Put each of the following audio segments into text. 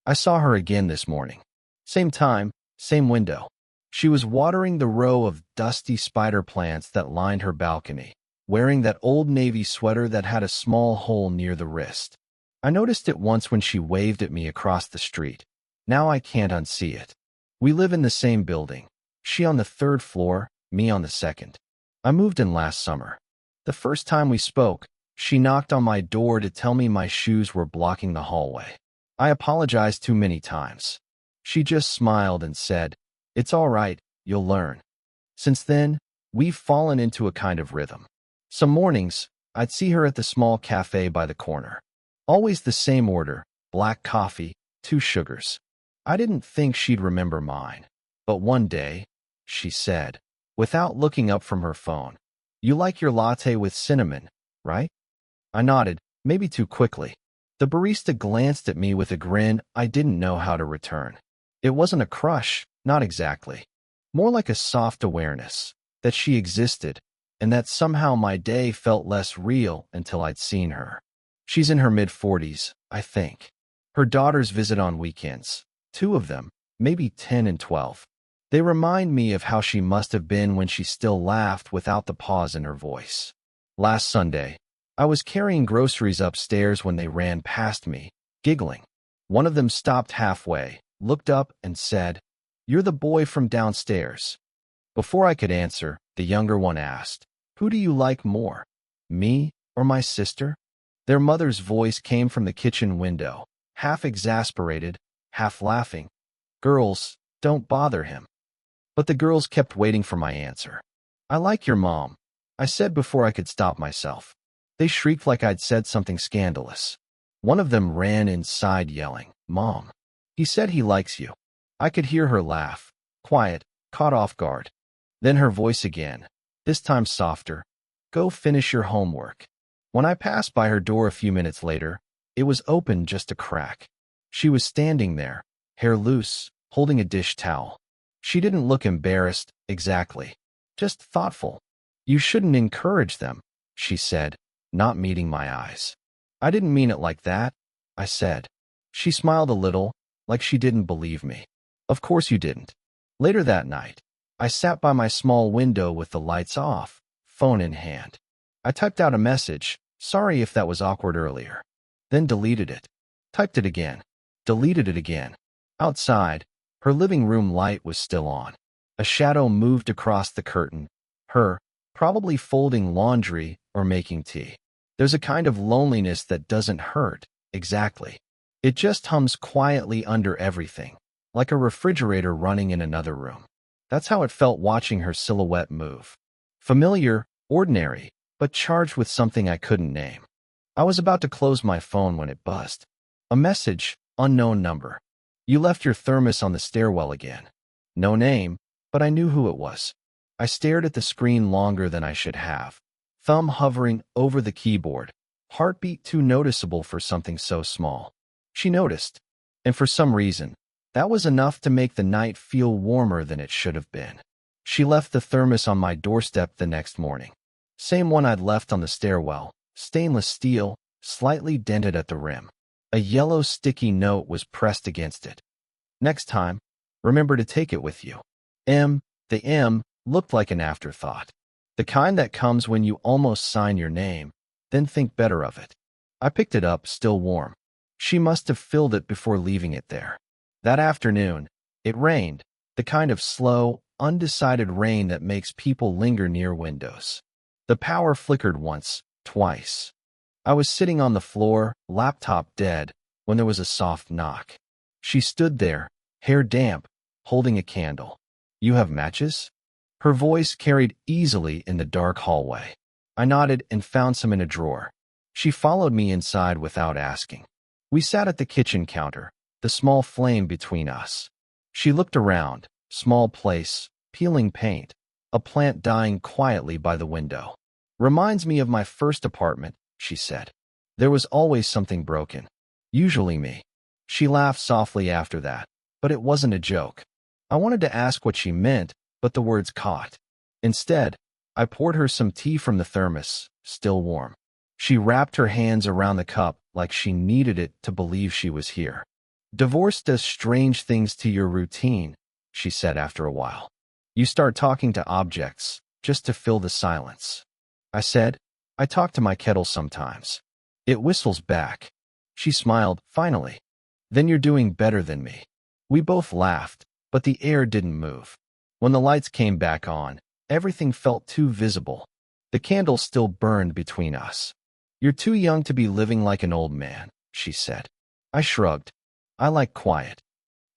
I saw her again this morning. Same time, same window. She was watering the row of dusty spider plants that lined her balcony, wearing that old navy sweater that had a small hole near the wrist. I noticed it once when she waved at me across the street. Now I can't unsee it. We live in the same building. She on the third floor, me on the second. I moved in last summer. The first time we spoke, she knocked on my door to tell me my shoes were blocking the hallway. I apologized too many times. She just smiled and said, "It's all right, you'll learn." Since then, we've fallen into a kind of rhythm. Some mornings, I'd see her at the small cafe by the corner. Always the same order, black coffee, 2 sugars. I didn't think she'd remember mine. But one day, she said, without looking up from her phone, "You like your latte with cinnamon, right?" I nodded, maybe too quickly. The barista glanced at me with a grin I didn't know how to return. It wasn't a crush, not exactly. More like a soft awareness that she existed, and that somehow my day felt less real until I'd seen her. She's in her mid-40s, I think. Her daughters visit on weekends. 2 of them, maybe 10 and 12. They remind me of how she must have been when she still laughed without the pause in her voice. Last Sunday, I was carrying groceries upstairs when they ran past me, giggling. One of them stopped halfway, looked up, and said, "You're the boy from downstairs." Before I could answer, the younger one asked, "Who do you like more, me or my sister?" Their mother's voice came from the kitchen window, half exasperated, half laughing. "Girls, don't bother him." But the girls kept waiting for my answer. "I like your mom," I said before I could stop myself. They shrieked like I'd said something scandalous. One of them ran inside yelling, "Mom, he said he likes you." I could hear her laugh, quiet, caught off guard. Then her voice again, this time softer, "Go finish your homework." When I passed by her door a few minutes later, it was open just a crack. She was standing there, hair loose, holding a dish towel. She didn't look embarrassed, exactly, just thoughtful. "You shouldn't encourage them," she said, not meeting my eyes. "I didn't mean it like that," I said. She smiled a little, like she didn't believe me. "Of course you didn't." Later that night, I sat by my small window with the lights off, phone in hand. I typed out a message, sorry if that was awkward earlier. Then deleted it. Typed it again. Deleted it again. Outside, her living room light was still on. A shadow moved across the curtain. Her, probably folding laundry or making tea. There's a kind of loneliness that doesn't hurt, exactly. It just hums quietly under everything, like a refrigerator running in another room. That's how it felt watching her silhouette move. Familiar, ordinary, but charged with something I couldn't name. I was about to close my phone when it buzzed. A message, unknown number. "You left your thermos on the stairwell again." No name, but I knew who it was. I stared at the screen longer than I should have, thumb hovering over the keyboard, heartbeat too noticeable for something so small. She noticed, and for some reason, that was enough to make the night feel warmer than it should have been. She left the thermos on my doorstep the next morning. Same one I'd left on the stairwell, stainless steel, slightly dented at the rim. A yellow sticky note was pressed against it. "Next time, remember to take it with you." The M looked like an afterthought. The kind that comes when you almost sign your name, then think better of it. I picked it up, still warm. She must have filled it before leaving it there. That afternoon, it rained, the kind of slow, undecided rain that makes people linger near windows. The power flickered once, twice. I was sitting on the floor, laptop dead, when there was a soft knock. She stood there, hair damp, holding a candle. "You have matches?" Her voice carried easily in the dark hallway. I nodded and found some in a drawer. She followed me inside without asking. We sat at the kitchen counter, the small flame between us. She looked around, small place, peeling paint, a plant dying quietly by the window. "Reminds me of my first apartment," she said. "There was always something broken. Usually me." She laughed softly after that, but it wasn't a joke. I wanted to ask what she meant, but the words caught. Instead, I poured her some tea from the thermos, still warm. She wrapped her hands around the cup like she needed it to believe she was here. Divorce does strange things to your routine, she said after a while. You start talking to objects, just to fill the silence. I said, I talk to my kettle sometimes. It whistles back. She smiled, finally. Then you're doing better than me. We both laughed, but the air didn't move. When the lights came back on, everything felt too visible. The candle still burned between us. You're too young to be living like an old man, she said. I shrugged. I like quiet.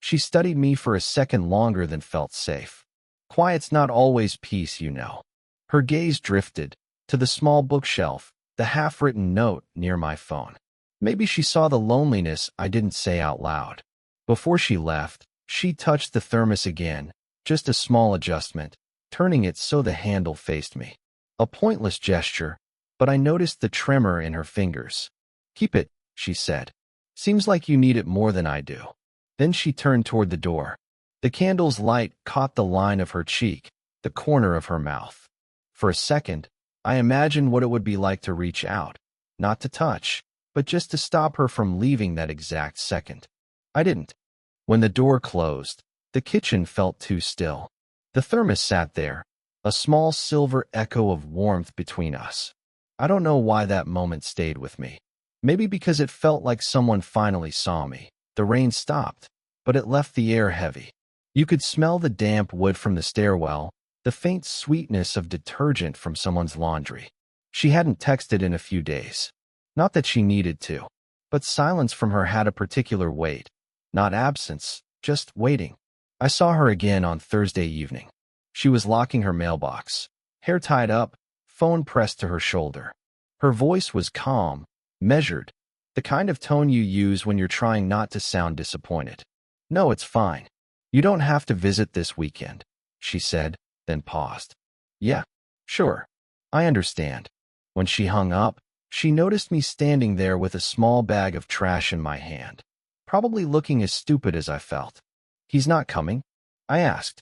She studied me for a second longer than felt safe. Quiet's not always peace, you know. Her gaze drifted to the small bookshelf, the half-written note near my phone. Maybe she saw the loneliness I didn't say out loud. Before she left, she touched the thermos again, just a small adjustment, turning it so the handle faced me. A pointless gesture, but I noticed the tremor in her fingers. Keep it, she said. Seems like you need it more than I do. Then she turned toward the door. The candle's light caught the line of her cheek, the corner of her mouth. For a second, I imagined what it would be like to reach out, not to touch, but just to stop her from leaving that exact second. I didn't. When the door closed, the kitchen felt too still. The thermos sat there, a small silver echo of warmth between us. I don't know why that moment stayed with me. Maybe because it felt like someone finally saw me. The rain stopped, but it left the air heavy. You could smell the damp wood from the stairwell, the faint sweetness of detergent from someone's laundry. She hadn't texted in a few days. Not that she needed to, but silence from her had a particular weight. Not absence, just waiting. I saw her again on Thursday evening. She was locking her mailbox, hair tied up, phone pressed to her shoulder. Her voice was calm, measured, the kind of tone you use when you're trying not to sound disappointed. No, it's fine. You don't have to visit this weekend, she said, then paused. Yeah, sure. I understand. When she hung up, she noticed me standing there with a small bag of trash in my hand, probably looking as stupid as I felt. He's not coming? I asked.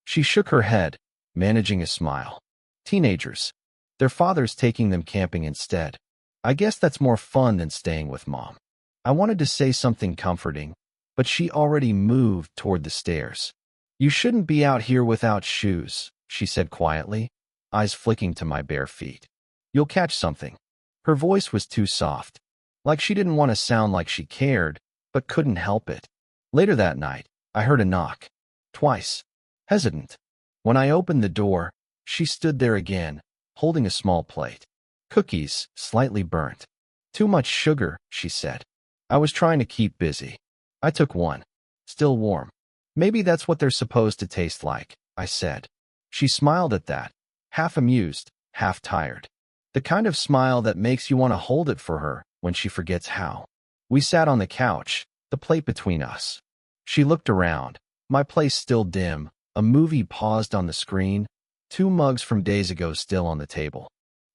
She shook her head, managing a smile. Teenagers. Their father's taking them camping instead. I guess that's more fun than staying with Mom. I wanted to say something comforting, but she already moved toward the stairs. You shouldn't be out here without shoes, she said quietly, eyes flicking to my bare feet. You'll catch something. Her voice was too soft, like she didn't want to sound like she cared, but couldn't help it. Later that night, I heard a knock. Twice. Hesitant. When I opened the door, she stood there again, holding a small plate. Cookies, slightly burnt. Too much sugar, she said. I was trying to keep busy. I took one. Still warm. Maybe that's what they're supposed to taste like, I said. She smiled at that, half amused, half tired. The kind of smile that makes you want to hold it for her when she forgets how. We sat on the couch, the plate between us. She looked around, my place still dim, a movie paused on the screen, 2 mugs from days ago still on the table.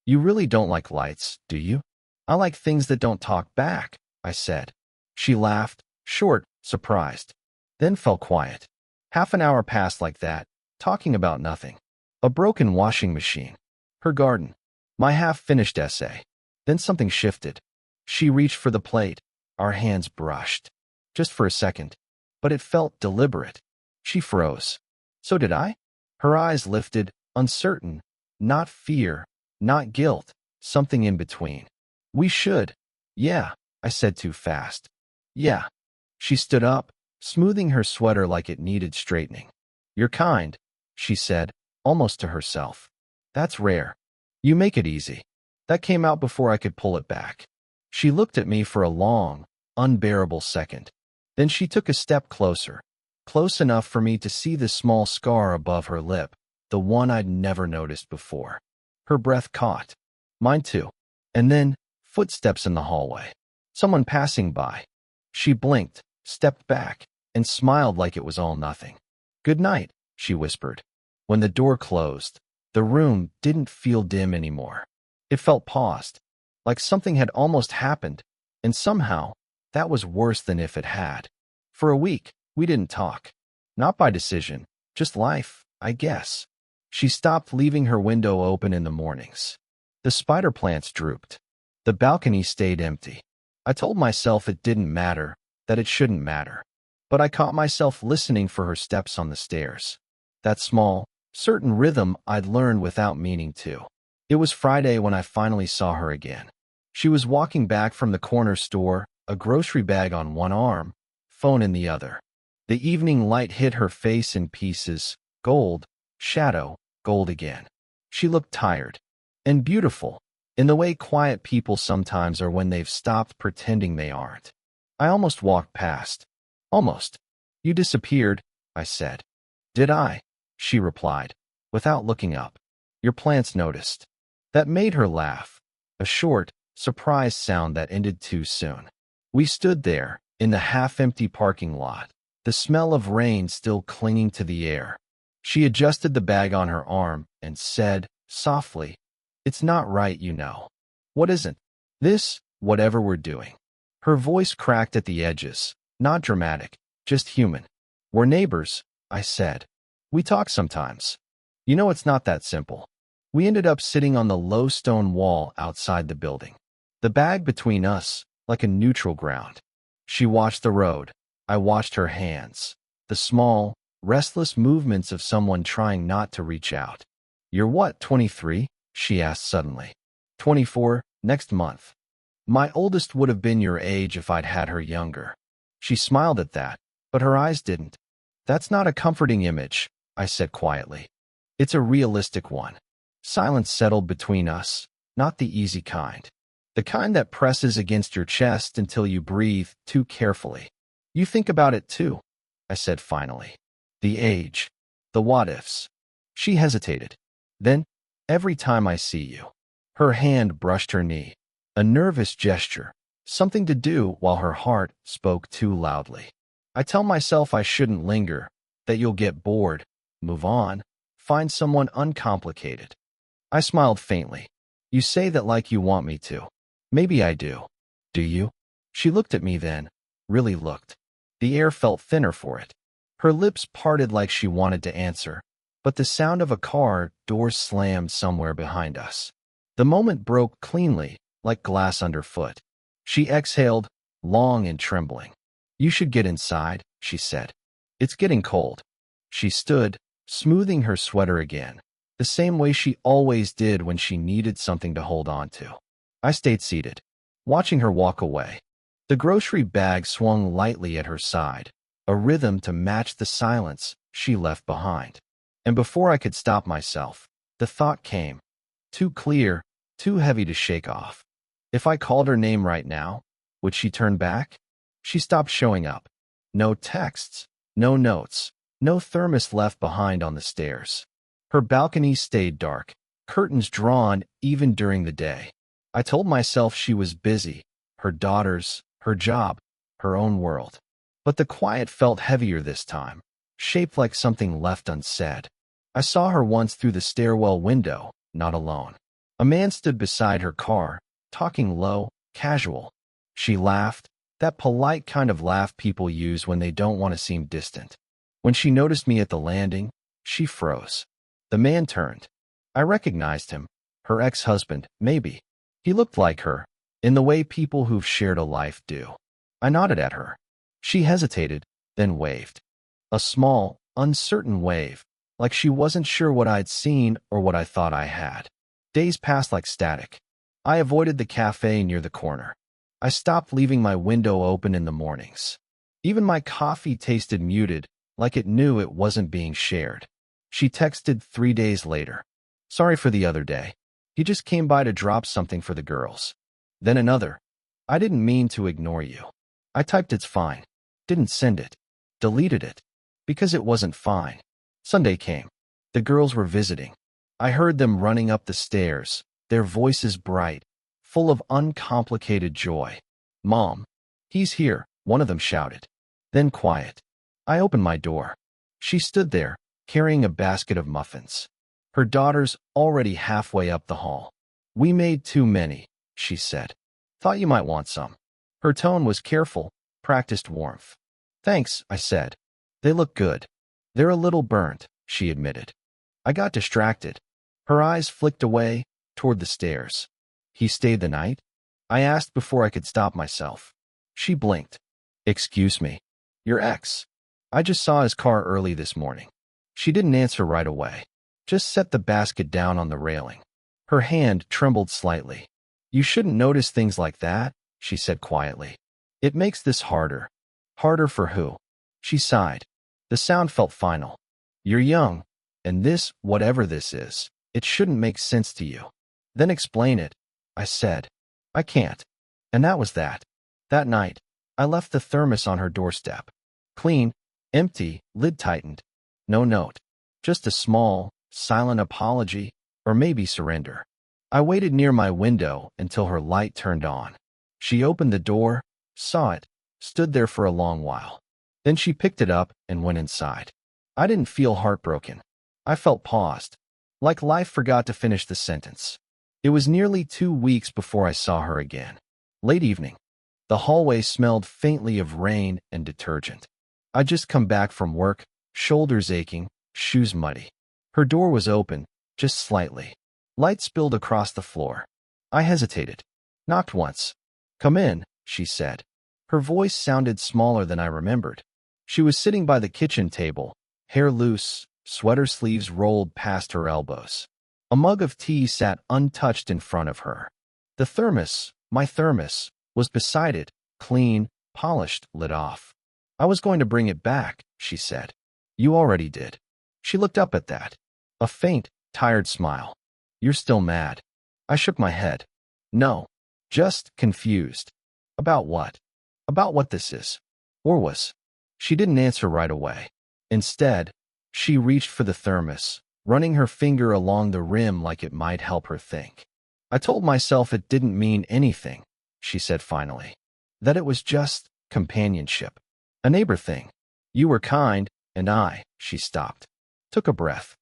You really don't like lights, do you? I like things that don't talk back, I said. She laughed, short, surprised. Then fell quiet. Half an hour passed like that, talking about nothing. A broken washing machine. Her garden. My half-finished essay. Then something shifted. She reached for the plate. Our hands brushed. Just for a second. But it felt deliberate. She froze. So did I? Her eyes lifted, uncertain. Not fear, not guilt, something in between. We should. Yeah, I said too fast. Yeah. She stood up, smoothing her sweater like it needed straightening. You're kind, she said, almost to herself. That's rare. You make it easy. That came out before I could pull it back. She looked at me for a long, unbearable second. Then she took a step closer, close enough for me to see the small scar above her lip, the one I'd never noticed before. Her breath caught. Mine too. And then, footsteps in the hallway. Someone passing by. She blinked, stepped back, and smiled like it was all nothing. Good night, she whispered. When the door closed, the room didn't feel dim anymore. It felt paused, like something had almost happened, and somehow, that was worse than if it had. For a week, we didn't talk. Not by decision, just life, I guess. She stopped leaving her window open in the mornings. The spider plants drooped. The balcony stayed empty. I told myself it didn't matter, that it shouldn't matter. But I caught myself listening for her steps on the stairs. That small, certain rhythm I'd learned without meaning to. It was Friday when I finally saw her again. She was walking back from the corner store, a grocery bag on one arm, phone in the other. The evening light hit her face in pieces, gold, shadow, gold again. She looked tired. And beautiful, in the way quiet people sometimes are when they've stopped pretending they aren't. I almost walked past. Almost. You disappeared, I said. Did I? She replied, without looking up. Your plants noticed. That made her laugh. A short, surprised sound that ended too soon. We stood there, in the half-empty parking lot, the smell of rain still clinging to the air. She adjusted the bag on her arm and said, softly, "It's not right, you know." "What isn't?" "This, whatever we're doing." Her voice cracked at the edges, not dramatic, just human. "We're neighbors," I said. "We talk sometimes. You know it's not that simple." We ended up sitting on the low stone wall outside the building. The bag between us, like a neutral ground. She watched the road. I watched her hands. The small, restless movements of someone trying not to reach out. "You're what, 23? She asked suddenly. 24, next month. My oldest would have been your age if I'd had her younger. She smiled at that, but her eyes didn't. That's not a comforting image, I said quietly. It's a realistic one. Silence settled between us, not the easy kind. The kind that presses against your chest until you breathe too carefully. You think about it too, I said finally. The age, the what-ifs. She hesitated. Then, every time I see you. Her hand brushed her knee. A nervous gesture, something to do while her heart spoke too loudly. I tell myself I shouldn't linger, that you'll get bored, move on, find someone uncomplicated. I smiled faintly. You say that like you want me to. Maybe I do. Do you? She looked at me then, really looked. The air felt thinner for it. Her lips parted like she wanted to answer, but the sound of a car door slammed somewhere behind us. The moment broke cleanly, like glass underfoot. She exhaled, long and trembling. You should get inside, she said. It's getting cold. She stood, smoothing her sweater again, the same way she always did when she needed something to hold on to. I stayed seated, watching her walk away. The grocery bag swung lightly at her side, a rhythm to match the silence she left behind. And before I could stop myself, the thought came, too clear, too heavy to shake off. If I called her name right now, would she turn back? She stopped showing up. No texts, no notes, no thermos left behind on the stairs. Her balcony stayed dark, curtains drawn even during the day. I told myself she was busy, her daughters, her job, her own world. But the quiet felt heavier this time, shaped like something left unsaid. I saw her once through the stairwell window, not alone. A man stood beside her car, talking low, casual. She laughed, that polite kind of laugh people use when they don't want to seem distant. When she noticed me at the landing, she froze. The man turned. I recognized him, her ex-husband, maybe. He looked like her, in the way people who've shared a life do. I nodded at her. She hesitated, then waved. A small, uncertain wave, like she wasn't sure what I'd seen or what I thought I had. Days passed like static. I avoided the cafe near the corner. I stopped leaving my window open in the mornings. Even my coffee tasted muted, like it knew it wasn't being shared. She texted 3 days later. Sorry for the other day. He just came by to drop something for the girls. Then another. I didn't mean to ignore you. I typed it's fine. Didn't send it. Deleted it. Because it wasn't fine. Sunday came. The girls were visiting. I heard them running up the stairs, their voices bright, full of uncomplicated joy. Mom, he's here, one of them shouted. Then quiet. I opened my door. She stood there, carrying a basket of muffins. Her daughters already halfway up the hall. We made too many, she said. Thought you might want some. Her tone was careful, practiced warmth. Thanks, I said. They look good. They're a little burnt, she admitted. I got distracted. Her eyes flicked away, toward the stairs. He stayed the night? I asked before I could stop myself. She blinked. Excuse me. Your ex. I just saw his car early this morning. She didn't answer right away. Just set the basket down on the railing. Her hand trembled slightly. You shouldn't notice things like that, she said quietly. It makes this harder. Harder for who? She sighed. The sound felt final. You're young, and this, whatever this is, it shouldn't make sense to you. Then explain it, I said. I can't. And that was that. That night, I left the thermos on her doorstep. Clean, empty, lid tightened. No note. Just a small, silent apology, or maybe surrender. I waited near my window until her light turned on. She opened the door, saw it, stood there for a long while. Then she picked it up and went inside. I didn't feel heartbroken. I felt paused, like life forgot to finish the sentence. It was nearly 2 weeks before I saw her again. Late evening. The hallway smelled faintly of rain and detergent. I'd just come back from work, shoulders aching, shoes muddy. Her door was open, just slightly. Light spilled across the floor. I hesitated. Knocked once. Come in, she said. Her voice sounded smaller than I remembered. She was sitting by the kitchen table, hair loose, sweater sleeves rolled past her elbows. A mug of tea sat untouched in front of her. The thermos, my thermos, was beside it, clean, polished, lid off. I was going to bring it back, she said. You already did. She looked up at that. A faint, tired smile. You're still mad. I shook my head. No. Just confused. About what? About what this is. Or was. She didn't answer right away. Instead, she reached for the thermos, running her finger along the rim like it might help her think. I told myself it didn't mean anything, she said finally. That it was just companionship. A neighbor thing. You were kind, and she stopped. Took a breath.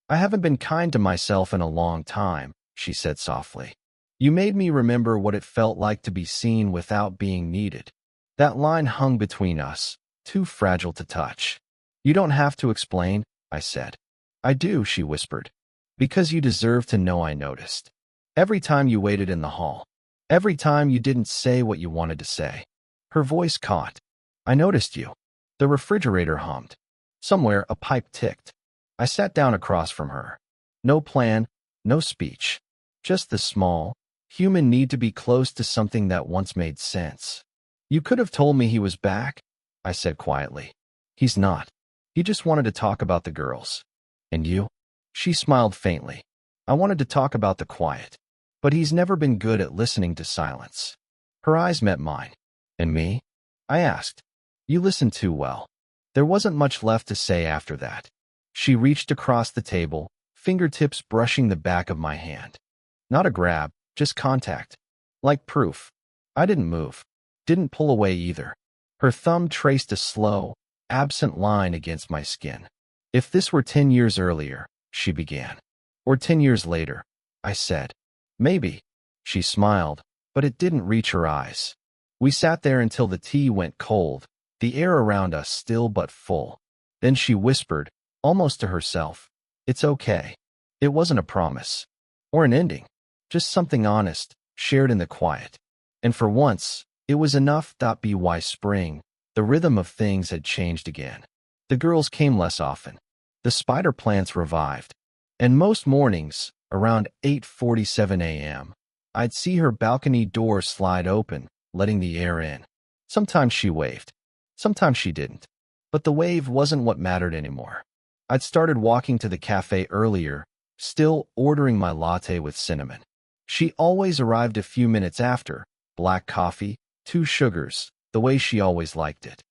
I haven't been kind to myself in a long time, she said softly. You made me remember what it felt like to be seen without being needed. That line hung between us, too fragile to touch. You don't have to explain, I said. I do, she whispered. Because you deserve to know I noticed. Every time you waited in the hall. Every time you didn't say what you wanted to say. Her voice caught. I noticed you. The refrigerator hummed. Somewhere a pipe ticked. I sat down across from her. No plan, no speech. Just the small, human need to be close to something that once made sense. You could have told me he was back, I said quietly. He's not. He just wanted to talk about the girls. And you? She smiled faintly. I wanted to talk about the quiet. But he's never been good at listening to silence. Her eyes met mine. And me? I asked. You listened too well. There wasn't much left to say after that. She reached across the table, fingertips brushing the back of my hand. Not a grab, just contact. Like proof. I didn't move. Didn't pull away either. Her thumb traced a slow, absent line against my skin. If this were 10 years earlier, she began. Or 10 years later, I said. Maybe. She smiled, but it didn't reach her eyes. We sat there until the tea went cold, the air around us still but full. Then she whispered, almost to herself, it's okay. It wasn't a promise. Or an ending. Just something honest, shared in the quiet. And for once, it was enough. By spring, the rhythm of things had changed again. The girls came less often. The spider plants revived. And most mornings, around 8:47 a.m., I'd see her balcony door slide open, letting the air in. Sometimes she waved. Sometimes she didn't. But the wave wasn't what mattered anymore. I'd started walking to the cafe earlier, still ordering my latte with cinnamon. She always arrived a few minutes after, black coffee, 2 sugars, the way she always liked it.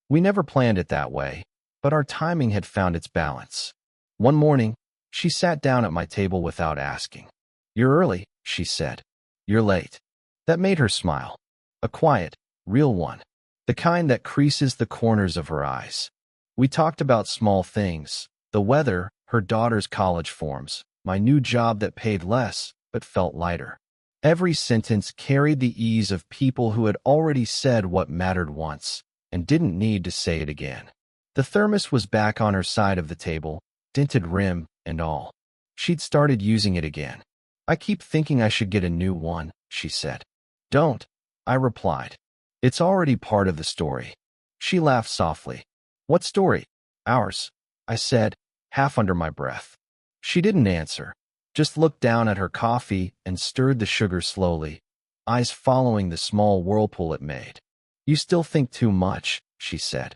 We never planned it that way, but our timing had found its balance. One morning, she sat down at my table without asking. You're early, she said. You're late. That made her smile. A quiet, real one. The kind that creases the corners of her eyes. We talked about small things, the weather, her daughter's college forms, my new job that paid less but felt lighter. Every sentence carried the ease of people who had already said what mattered once and didn't need to say it again. The thermos was back on her side of the table, dented rim and all. She'd started using it again. I keep thinking I should get a new one, she said. Don't, I replied. It's already part of the story. She laughed softly. What story? Ours, I said, half under my breath. She didn't answer, just looked down at her coffee and stirred the sugar slowly, eyes following the small whirlpool it made. You still think too much, she said.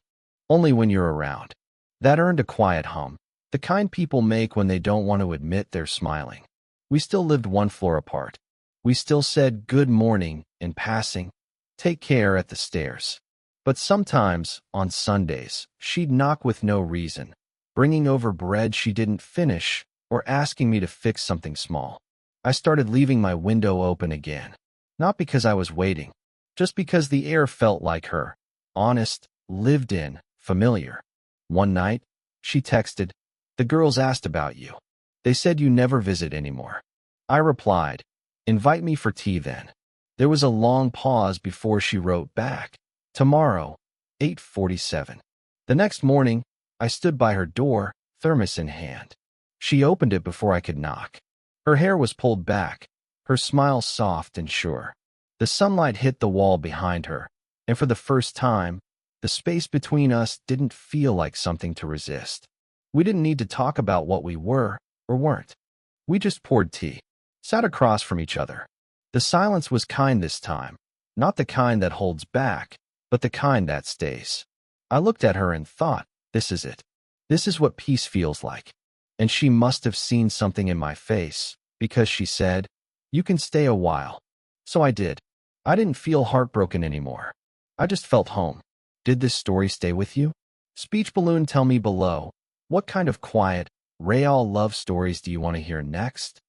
Only when you're around. That earned a quiet hum, the kind people make when they don't want to admit they're smiling. We still lived one floor apart. We still said good morning in passing, take care at the stairs. But sometimes, on Sundays, she'd knock with no reason, bringing over bread she didn't finish or asking me to fix something small. I started leaving my window open again, not because I was waiting, just because the air felt like her, honest, lived in, familiar. One night, she texted, "The girls asked about you. They said you never visit anymore." I replied, "Invite me for tea then." There was a long pause before she wrote back, "Tomorrow, 8:47. The next morning, I stood by her door, thermos in hand. She opened it before I could knock. Her hair was pulled back, her smile soft and sure. The sunlight hit the wall behind her, and for the first time, the space between us didn't feel like something to resist. We didn't need to talk about what we were or weren't. We just poured tea, sat across from each other. The silence was kind this time, not the kind that holds back, but the kind that stays. I looked at her and thought, this is it. This is what peace feels like. And she must have seen something in my face, because she said, "You can stay a while." So I did. I didn't feel heartbroken anymore. I just felt home. Did this story stay with you? Speech balloon, tell me below. What kind of quiet, real love stories do you want to hear next?